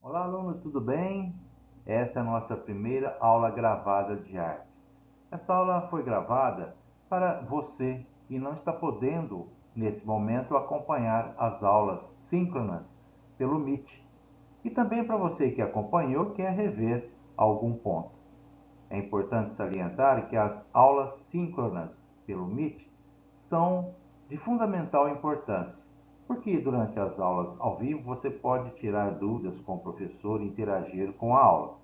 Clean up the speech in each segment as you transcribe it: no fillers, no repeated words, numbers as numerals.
Olá, alunos, tudo bem? Essa é a nossa primeira aula gravada de artes. Essa aula foi gravada para você que não está podendo, nesse momento, acompanhar as aulas síncronas pelo Meet. E também para você que acompanhou e quer rever algum ponto. É importante salientar que as aulas síncronas pelo Meet são de fundamental importância, porque durante as aulas ao vivo você pode tirar dúvidas com o professor e interagir com a aula.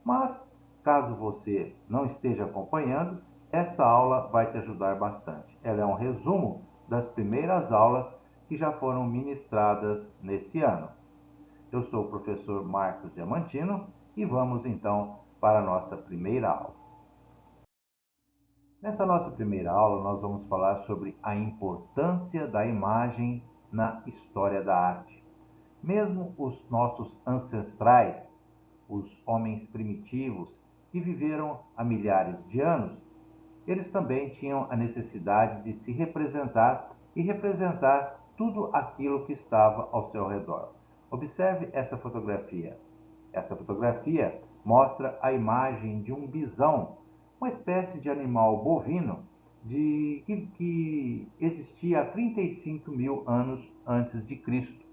Mas, caso você não esteja acompanhando, essa aula vai te ajudar bastante. Ela é um resumo das primeiras aulas que já foram ministradas nesse ano. Eu sou o professor Marcos Diamantino e vamos então para a nossa primeira aula. Nessa nossa primeira aula, nós vamos falar sobre a importância da imagem na história da arte. Mesmo os nossos ancestrais, os homens primitivos que viveram há milhares de anos, eles também tinham a necessidade de se representar e representar tudo aquilo que estava ao seu redor. Observe essa fotografia. Essa fotografia mostra a imagem de um bisão, uma espécie de animal bovino que existia há 35 mil anos antes de Cristo.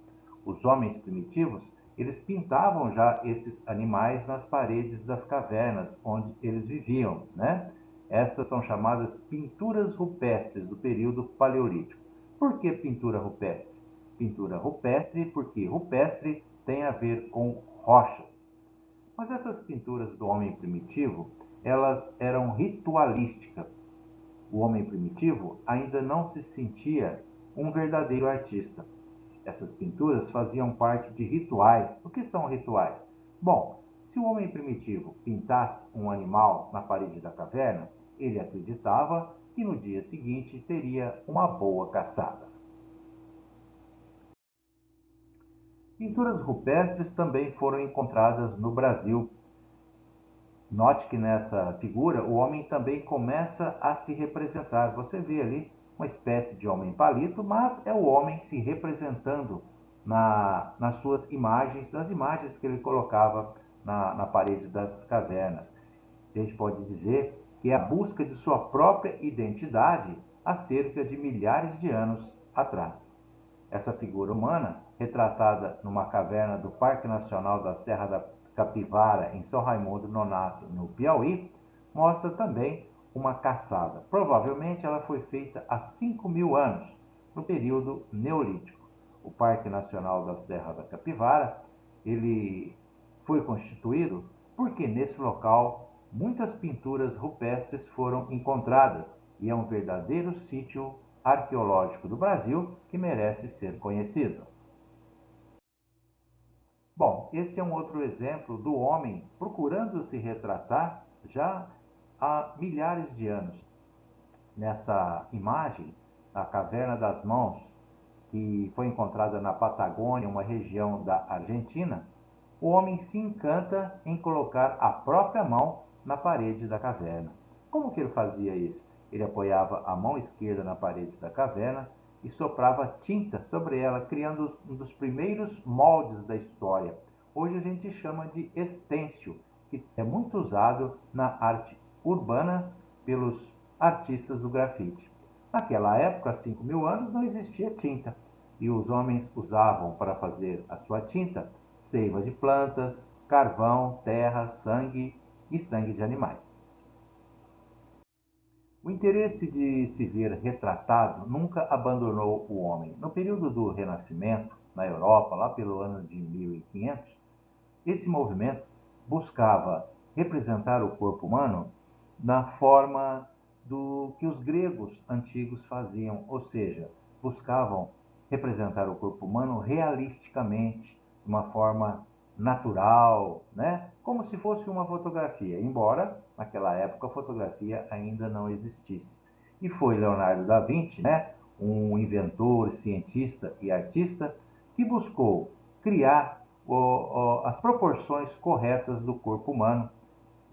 Os homens primitivos, eles pintavam já esses animais nas paredes das cavernas onde eles viviam, né? Essas são chamadas pinturas rupestres do período paleolítico. Por que pintura rupestre? Pintura rupestre porque rupestre tem a ver com rochas. Mas essas pinturas do homem primitivo, elas eram ritualísticas. O homem primitivo ainda não se sentia um verdadeiro artista. Essas pinturas faziam parte de rituais. O que são rituais? Bom, se o homem primitivo pintasse um animal na parede da caverna, ele acreditava que no dia seguinte teria uma boa caçada. Pinturas rupestres também foram encontradas no Brasil. Note que nessa figura o homem também começa a se representar. Você vê ali uma espécie de homem palito, mas é o homem se representando nas suas imagens, nas imagens que ele colocava na parede das cavernas. A gente pode dizer que é a busca de sua própria identidade há cerca de milhares de anos atrás. Essa figura humana, retratada numa caverna do Parque Nacional da Serra da Capivara, em São Raimundo Nonato, no Piauí, mostra também uma caçada. Provavelmente ela foi feita há 5 mil anos, no período neolítico. O Parque Nacional da Serra da Capivara, ele foi constituído porque nesse local muitas pinturas rupestres foram encontradas e é um verdadeiro sítio arqueológico do Brasil que merece ser conhecido. Bom, esse é um outro exemplo do homem procurando se retratar já há milhares de anos. Nessa imagem, a Caverna das Mãos, que foi encontrada na Patagônia, uma região da Argentina, o homem se encanta em colocar a própria mão na parede da caverna. Como que ele fazia isso? Ele apoiava a mão esquerda na parede da caverna e soprava tinta sobre ela, criando um dos primeiros moldes da história. Hoje a gente chama de estêncil, que é muito usado na arte urbana pelos artistas do grafite. Naquela época, há 5 mil anos, não existia tinta e os homens usavam para fazer a sua tinta seiva de plantas, carvão, terra, sangue e sangue de animais. O interesse de se ver retratado nunca abandonou o homem. No período do Renascimento, na Europa, lá pelo ano de 1500, esse movimento buscava representar o corpo humano na forma do que os gregos antigos faziam, ou seja, buscavam representar o corpo humano realisticamente, de uma forma natural, né? Como se fosse uma fotografia, embora naquela época a fotografia ainda não existisse. E foi Leonardo da Vinci, né, um inventor, cientista e artista, que buscou criar as proporções corretas do corpo humano.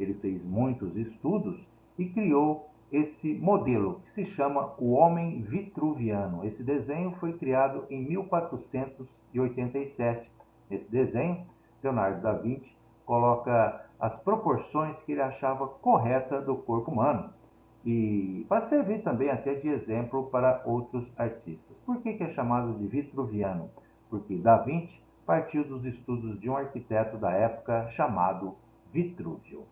Ele fez muitos estudos e criou esse modelo que se chama o homem vitruviano. Esse desenho foi criado em 1487. Esse desenho Leonardo da Vinci coloca as proporções que ele achava correta do corpo humano e vai servir também até de exemplo para outros artistas. Por que é chamado de vitruviano? Porque Da Vinci partiu dos estudos de um arquiteto da época chamado Vitrúvio.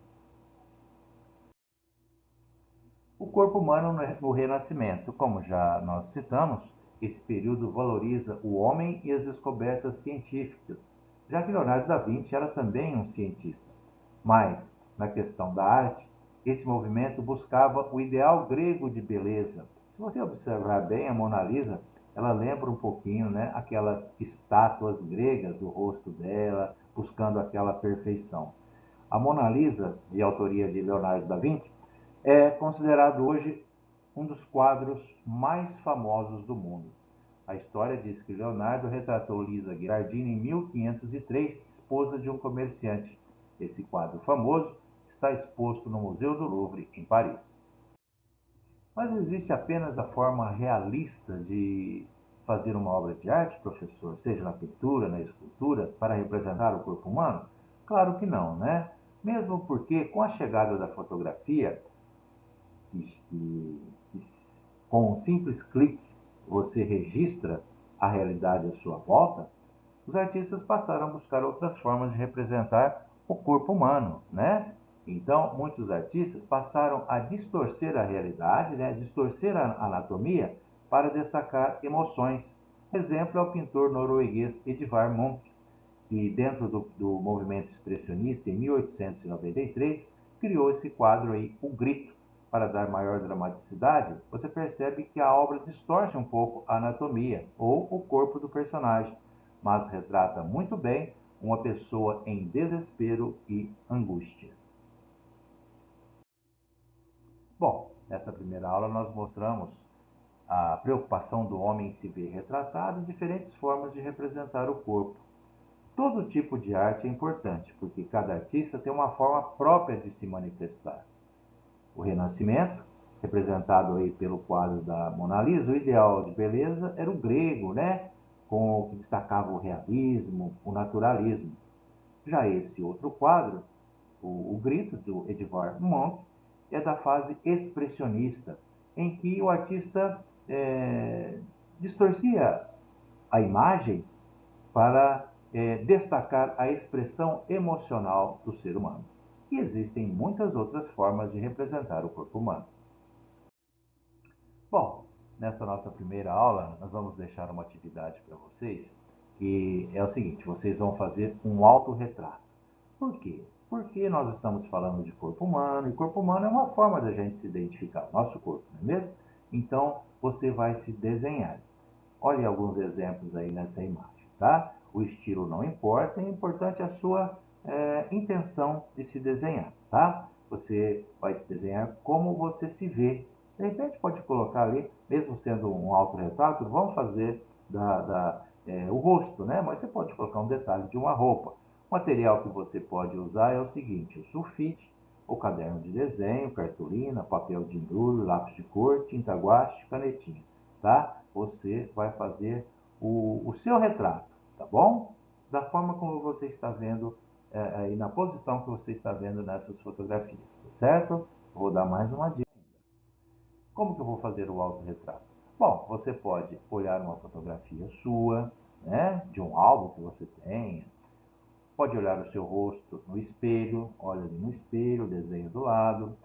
O corpo humano no Renascimento, como já nós citamos, esse período valoriza o homem e as descobertas científicas, já que Leonardo da Vinci era também um cientista. Mas, na questão da arte, esse movimento buscava o ideal grego de beleza. Se você observar bem a Mona Lisa, ela lembra um pouquinho, né, aquelas estátuas gregas, o rosto dela, buscando aquela perfeição. A Mona Lisa, de autoria de Leonardo da Vinci, é considerado hoje um dos quadros mais famosos do mundo. A história diz que Leonardo retratou Lisa Gherardini em 1503, esposa de um comerciante. Esse quadro famoso está exposto no Museu do Louvre, em Paris. Mas existe apenas a forma realista de fazer uma obra de arte, professor, seja na pintura, na escultura, para representar o corpo humano? Claro que não, né? Mesmo porque, com a chegada da fotografia, que com um simples clique você registra a realidade à sua volta, os artistas passaram a buscar outras formas de representar o corpo humano, né? Então, muitos artistas passaram a distorcer a realidade, né? Distorcer a anatomia para destacar emoções. Exemplo é o pintor norueguês Edvard Munch, que dentro do movimento expressionista, em 1893, criou esse quadro aí, O Grito. Para dar maior dramaticidade, você percebe que a obra distorce um pouco a anatomia ou o corpo do personagem, mas retrata muito bem uma pessoa em desespero e angústia. Bom, nessa primeira aula nós mostramos a preocupação do homem em se ver retratado e diferentes formas de representar o corpo. Todo tipo de arte é importante, porque cada artista tem uma forma própria de se manifestar. O Renascimento, representado aí pelo quadro da Mona Lisa, o ideal de beleza era o grego, né? Com o que destacava o realismo, o naturalismo. Já esse outro quadro, o Grito, do Edvard Munch, é da fase expressionista, em que o artista distorcia a imagem para destacar a expressão emocional do ser humano. E existem muitas outras formas de representar o corpo humano. Bom, nessa nossa primeira aula, nós vamos deixar uma atividade para vocês, que é o seguinte: vocês vão fazer um autorretrato. Por quê? Porque nós estamos falando de corpo humano, e corpo humano é uma forma da gente se identificar, o nosso corpo, não é mesmo? Então, você vai se desenhar. Olhe alguns exemplos aí nessa imagem, tá? O estilo não importa, é importante a sua intenção de se desenhar, tá? Você vai se desenhar como você se vê. De repente pode colocar ali, mesmo sendo um autorretrato, vamos fazer o rosto, né? Mas você pode colocar um detalhe de uma roupa. O material que você pode usar é o seguinte: o sulfite, o caderno de desenho, cartolina, papel de embrulho, lápis de cor, tinta guache, canetinha, tá? Você vai fazer o seu retrato, tá bom? Da forma como você está vendo aí na posição que você está vendo nessas fotografias, tá certo? Vou dar mais uma dica. Como que eu vou fazer o autorretrato? Bom, você pode olhar uma fotografia sua, né, de um álbum que você tenha, pode olhar o seu rosto no espelho, olha ali no espelho, desenho do lado,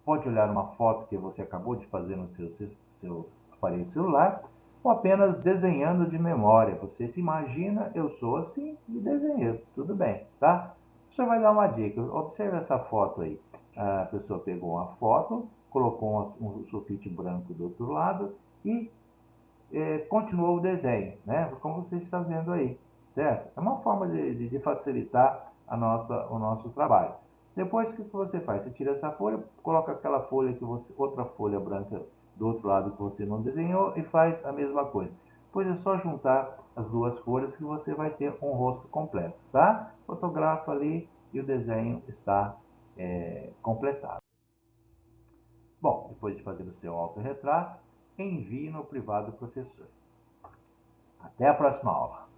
pode olhar uma foto que você acabou de fazer no seu aparelho celular, ou apenas desenhando de memória. Você se imagina, eu sou assim e desenhei, tudo bem, tá? Você vai dar uma dica, observe essa foto aí. A pessoa pegou uma foto, colocou um sulfite branco do outro lado e continuou o desenho, né? Como você está vendo aí, certo? É uma forma de facilitar o nosso trabalho. Depois, o que você faz? Você tira essa folha, coloca aquela folha outra folha branca do outro lado que você não desenhou e faz a mesma coisa. Depois é só juntar as duas folhas que você vai ter um rosto completo, tá? Fotografa ali e o desenho está completado. Bom, depois de fazer o seu autorretrato, envie no privado do professor. Até a próxima aula.